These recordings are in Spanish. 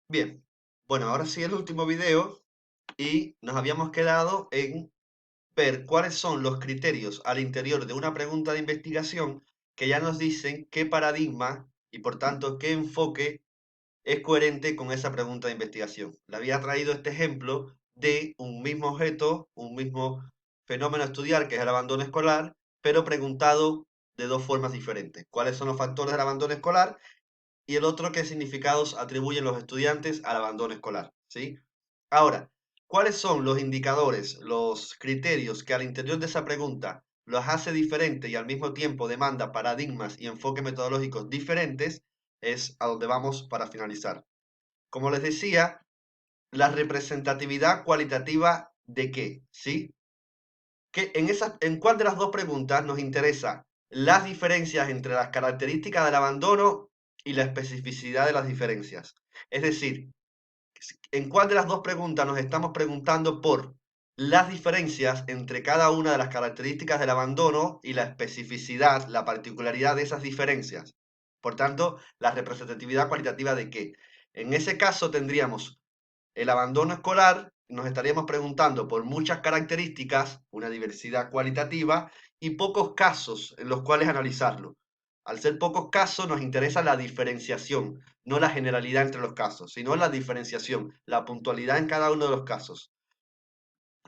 Bien, bueno, ahora sí el último video y nos habíamos quedado en ver cuáles son los criterios al interior de una pregunta de investigación que ya nos dicen qué paradigma y por tanto qué enfoque es coherente con esa pregunta de investigación. Le había traído este ejemplo de un mismo objeto, un mismo fenómeno a estudiar, que es el abandono escolar, pero preguntado de dos formas diferentes. ¿Cuáles son los factores del abandono escolar? Y el otro, qué significados atribuyen los estudiantes al abandono escolar, ¿sí? Ahora, ¿cuáles son los indicadores, los criterios que al interior de esa pregunta los hace diferentes y al mismo tiempo demanda paradigmas y enfoques metodológicos diferentes? Es a donde vamos para finalizar. Como les decía, la representatividad cualitativa de qué, ¿sí? ¿En cuál de las dos preguntas nos interesa las diferencias entre las características del abandono y la especificidad de las diferencias? Es decir, ¿en cuál de las dos preguntas nos estamos preguntando por las diferencias entre cada una de las características del abandono y la especificidad, la particularidad de esas diferencias? Por tanto, la representatividad cualitativa de qué. En ese caso tendríamos el abandono escolar, nos estaríamos preguntando por muchas características, una diversidad cualitativa y pocos casos en los cuales analizarlo. Al ser pocos casos, nos interesa la diferenciación, no la generalidad entre los casos, sino la diferenciación, la puntualidad en cada uno de los casos.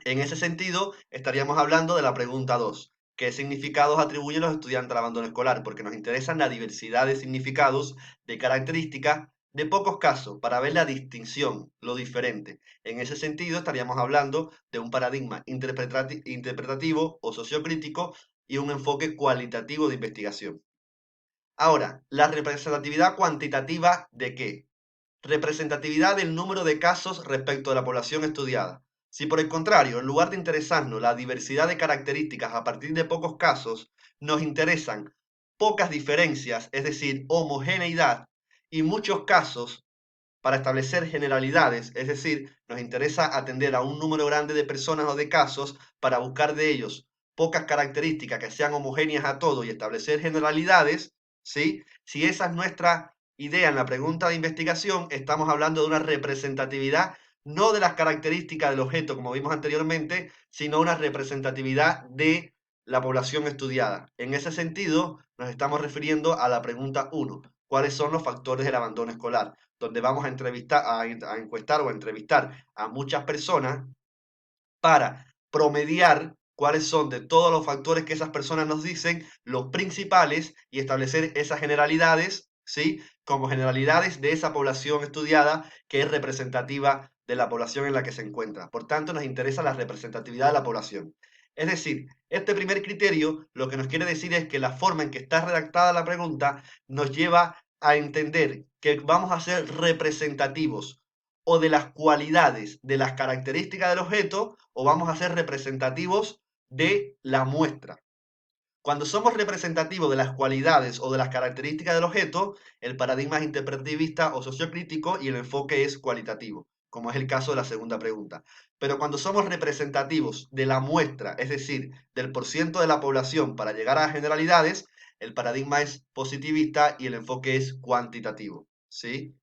En ese sentido, estaríamos hablando de la pregunta 2. ¿Qué significados atribuyen los estudiantes al abandono escolar? Porque nos interesan la diversidad de significados, de características, de pocos casos, para ver la distinción, lo diferente. En ese sentido, estaríamos hablando de un paradigma interpretativo o sociocrítico y un enfoque cualitativo de investigación. Ahora, la representatividad cuantitativa ¿de qué? Representatividad del número de casos respecto a la población estudiada. Si por el contrario, en lugar de interesarnos la diversidad de características a partir de pocos casos, nos interesan pocas diferencias, es decir, homogeneidad, y muchos casos para establecer generalidades, es decir, nos interesa atender a un número grande de personas o de casos para buscar de ellos pocas características que sean homogéneas a todo y establecer generalidades, ¿sí? Si esa es nuestra idea en la pregunta de investigación, estamos hablando de una representatividad no de las características del objeto, como vimos anteriormente, sino una representatividad de la población estudiada. En ese sentido, nos estamos refiriendo a la pregunta 1. ¿Cuáles son los factores del abandono escolar? Donde vamos a entrevistar, a encuestar o a entrevistar a muchas personas para promediar cuáles son de todos los factores que esas personas nos dicen los principales y establecer esas generalidades, ¿sí? Como generalidades de esa población estudiada que es representativa de la población en la que se encuentra. Por tanto, nos interesa la representatividad de la población. Es decir, este primer criterio lo que nos quiere decir es que la forma en que está redactada la pregunta nos lleva a entender que vamos a ser representativos o de las cualidades, de las características del objeto, o vamos a ser representativos de la muestra. Cuando somos representativos de las cualidades o de las características del objeto, el paradigma es interpretivista o sociocrítico y el enfoque es cualitativo, como es el caso de la segunda pregunta. Pero cuando somos representativos de la muestra, es decir, del porciento de la población para llegar a generalidades, el paradigma es positivista y el enfoque es cuantitativo, ¿sí?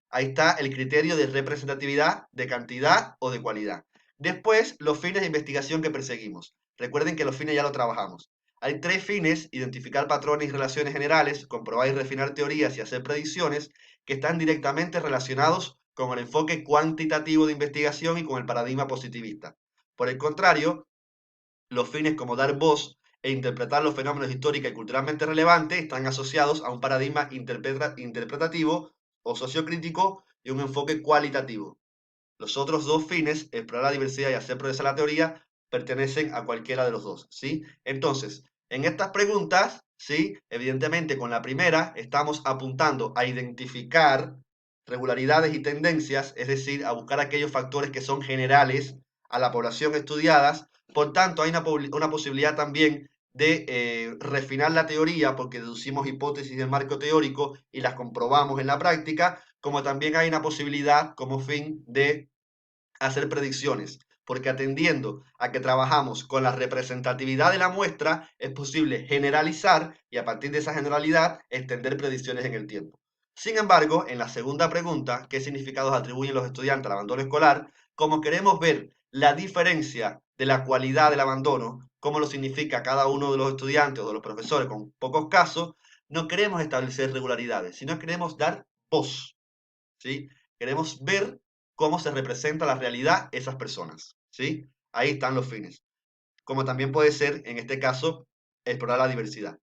Ahí está el criterio de representatividad, de cantidad o de cualidad. Después, los fines de investigación que perseguimos. Recuerden que los fines ya lo trabajamos. Hay tres fines: identificar patrones y relaciones generales, comprobar y refinar teorías y hacer predicciones, que están directamente relacionados con el enfoque cuantitativo de investigación y con el paradigma positivista. Por el contrario, los fines como dar voz e interpretar los fenómenos históricos y culturalmente relevantes están asociados a un paradigma interpretativo o sociocrítico y un enfoque cualitativo. Los otros dos fines, explorar la diversidad y hacer progresar la teoría, pertenecen a cualquiera de los dos, ¿sí? Entonces, en estas preguntas, ¿sí? Evidentemente, con la primera estamos apuntando a identificar regularidades y tendencias, es decir, a buscar aquellos factores que son generales a la población estudiada. Por tanto, hay una posibilidad también de refinar la teoría porque deducimos hipótesis del marco teórico y las comprobamos en la práctica, como también hay una posibilidad como fin de hacer predicciones, porque atendiendo a que trabajamos con la representatividad de la muestra, es posible generalizar y a partir de esa generalidad extender predicciones en el tiempo. Sin embargo, en la segunda pregunta, ¿qué significados atribuyen los estudiantes al abandono escolar? Como queremos ver la diferencia de la cualidad del abandono, cómo lo significa cada uno de los estudiantes o de los profesores con pocos casos, no queremos establecer regularidades, sino queremos dar voz, ¿sí? Queremos ver cómo se representa la realidad esas personas, ¿sí? Ahí están los fines. Como también puede ser, en este caso, explorar la diversidad.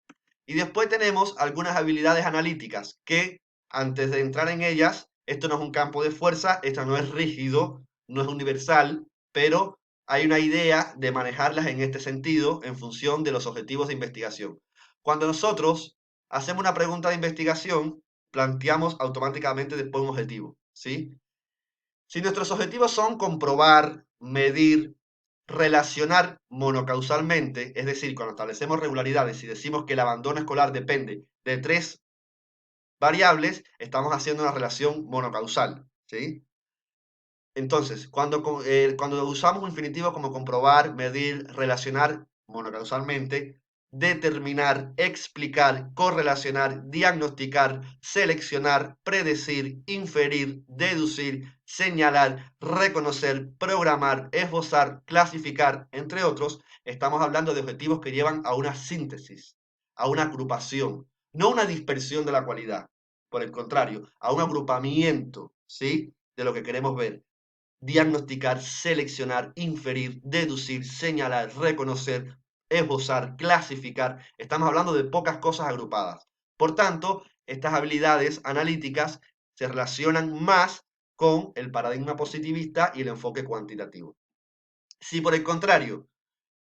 Y después tenemos algunas habilidades analíticas que, antes de entrar en ellas, esto no es un campo de fuerza, esto no es rígido, no es universal, pero hay una idea de manejarlas en este sentido en función de los objetivos de investigación. Cuando nosotros hacemos una pregunta de investigación, planteamos automáticamente después un objetivo, ¿sí? Si nuestros objetivos son comprobar, medir, relacionar monocausalmente, es decir, cuando establecemos regularidades y decimos que el abandono escolar depende de tres variables, estamos haciendo una relación monocausal, ¿sí? Entonces, cuando usamos un infinitivo como comprobar, medir, relacionar monocausalmente, determinar, explicar, correlacionar, diagnosticar, seleccionar, predecir, inferir, deducir, señalar, reconocer, programar, esbozar, clasificar, entre otros, estamos hablando de objetivos que llevan a una síntesis, a una agrupación, no una dispersión de la cualidad, por el contrario, a un agrupamiento, ¿sí? De lo que queremos ver diagnosticar, seleccionar, inferir, deducir, señalar, reconocer, esbozar, clasificar. Estamos hablando de pocas cosas agrupadas. Por tanto, estas habilidades analíticas se relacionan más con el paradigma positivista y el enfoque cuantitativo. Si por el contrario,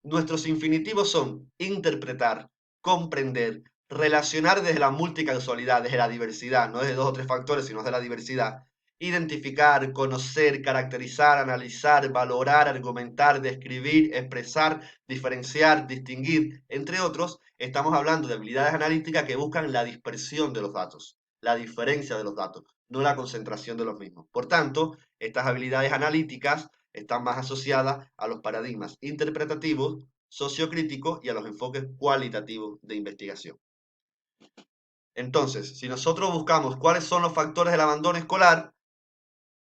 nuestros infinitivos son interpretar, comprender, relacionar desde la multicausalidad, desde la diversidad, no desde dos o tres factores, sino desde la diversidad. Identificar, conocer, caracterizar, analizar, valorar, argumentar, describir, expresar, diferenciar, distinguir, entre otros, estamos hablando de habilidades analíticas que buscan la dispersión de los datos, la diferencia de los datos, no la concentración de los mismos. Por tanto, estas habilidades analíticas están más asociadas a los paradigmas interpretativos, sociocríticos y a los enfoques cualitativos de investigación. Entonces, si nosotros buscamos cuáles son los factores del abandono escolar,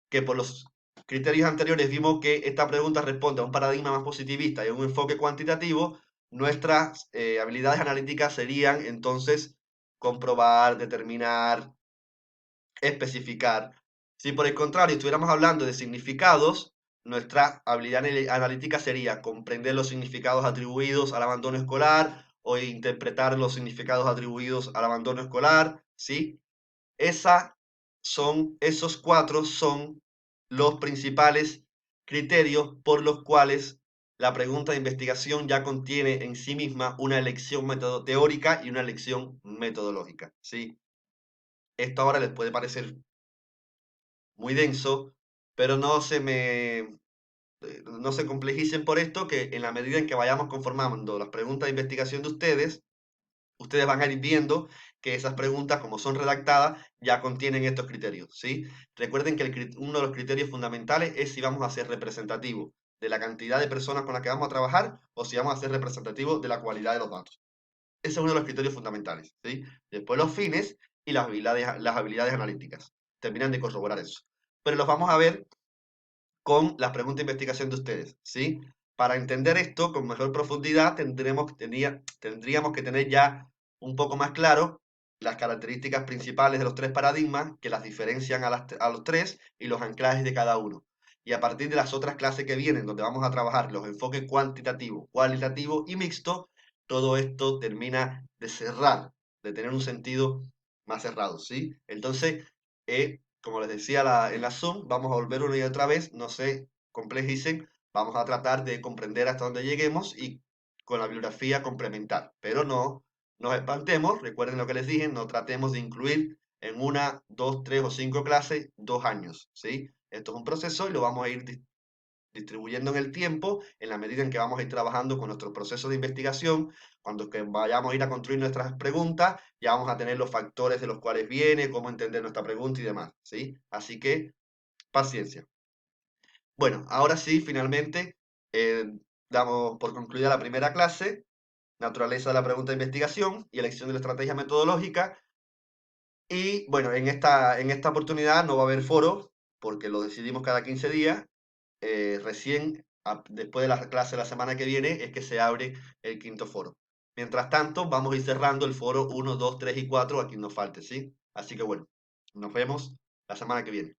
que por los criterios anteriores vimos que esta pregunta responde a un paradigma más positivista y a un enfoque cuantitativo, nuestras habilidades analíticas serían entonces comprobar, determinar, especificar. Si por el contrario estuviéramos hablando de significados, nuestra habilidad analítica sería comprender los significados atribuidos al abandono escolar o interpretar los significados atribuidos al abandono escolar, ¿sí? Esos cuatro son los principales criterios por los cuales la pregunta de investigación ya contiene en sí misma una elección teórica y una elección metodológica, ¿sí? Esto ahora les puede parecer muy denso, pero no se complejicen por esto, que en la medida en que vayamos conformando las preguntas de investigación de ustedes van a ir viendo que esas preguntas, como son redactadas, ya contienen estos criterios, ¿sí? Recuerden que uno de los criterios fundamentales es si vamos a ser representativos de la cantidad de personas con las que vamos a trabajar o si vamos a ser representativos de la cualidad de los datos. Ese es uno de los criterios fundamentales, ¿sí? Después los fines y las habilidades analíticas terminan de corroborar eso. Pero los vamos a ver con las preguntas de investigación de ustedes, ¿sí? Para entender esto con mejor profundidad tendríamos que tener ya un poco más claro las características principales de los tres paradigmas que las diferencian a los tres y los anclajes de cada uno. Y a partir de las otras clases que vienen, donde vamos a trabajar los enfoques cuantitativo, cualitativo y mixto, todo esto termina de cerrar, de tener un sentido más cerrado, ¿sí? Entonces, como les decía en la Zoom, vamos a volver una y otra vez, no se complejicen, vamos a tratar de comprender hasta dónde lleguemos y con la bibliografía complementar, pero no nos espantemos, recuerden lo que les dije, no tratemos de incluir en una, dos, tres o cinco clases 2 años, ¿sí? Esto es un proceso y lo vamos a ir distribuyendo en el tiempo, en la medida en que vamos a ir trabajando con nuestro proceso de investigación, cuando que vayamos a ir a construir nuestras preguntas, ya vamos a tener los factores de los cuales viene, cómo entender nuestra pregunta y demás, ¿sí? Así que, paciencia. Bueno, ahora sí, finalmente, eh, damos por concluida la primera clase, naturaleza de la pregunta de investigación y elección de la estrategia metodológica. Y bueno, en esta oportunidad no va a haber foro, porque lo decidimos cada 15 días. Recién después de la clase la semana que viene es que se abre el quinto foro. Mientras tanto, vamos a ir cerrando el foro 1, 2, 3 y 4 a quien nos falte, ¿sí? Así que bueno, nos vemos la semana que viene.